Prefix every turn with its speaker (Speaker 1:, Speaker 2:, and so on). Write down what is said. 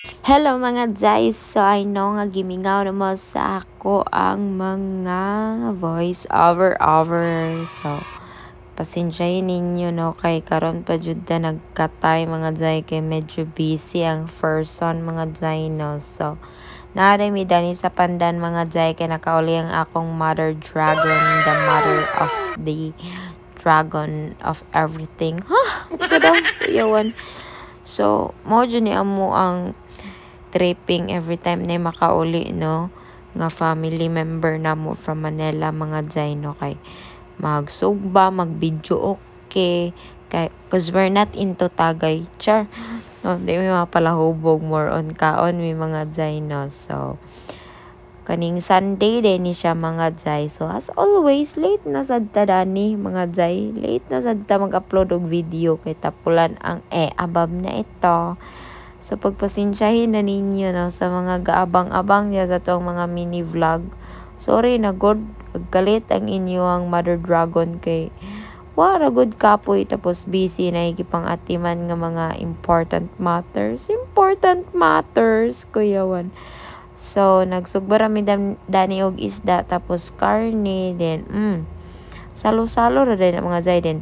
Speaker 1: Hello mga guys, so I know nga gimingaw naman sa ako ang mga voice over. So pasensyahin ninyo no kay karon pa jud ta nagkatay mga jay kay medyo busy ang person mga jay no. So naray mi dani sa pandan mga jay kay nakauli ang akong mother dragon, the mother of the dragon of everything. Ha, sa daw yawan. So mo jud ni amo ang tripping every time na makauli no nga family member na mo from Manila mga jay no kay magsugba mag-video okay kay cause we're not into tagay char no di may mga palahubog more on kaon may mga jay no. So kaning Sunday din ni siya mga jay, so as always late na sad ta dani mga jay, late na sad ta mag-upload og video kay tapulan ang abab na ito. So pagpasensyahin na ninyo no sa mga gaabang-abang niya sa tong mga mini vlog. Sorry na god, galit ang inyong mother dragon kay wala good kapoy tapos busy na ikipang atiman nga mga important matters kuyawan. So nagsugbara mi dani og isda tapos karne then salo-salo ra din ang mga zay din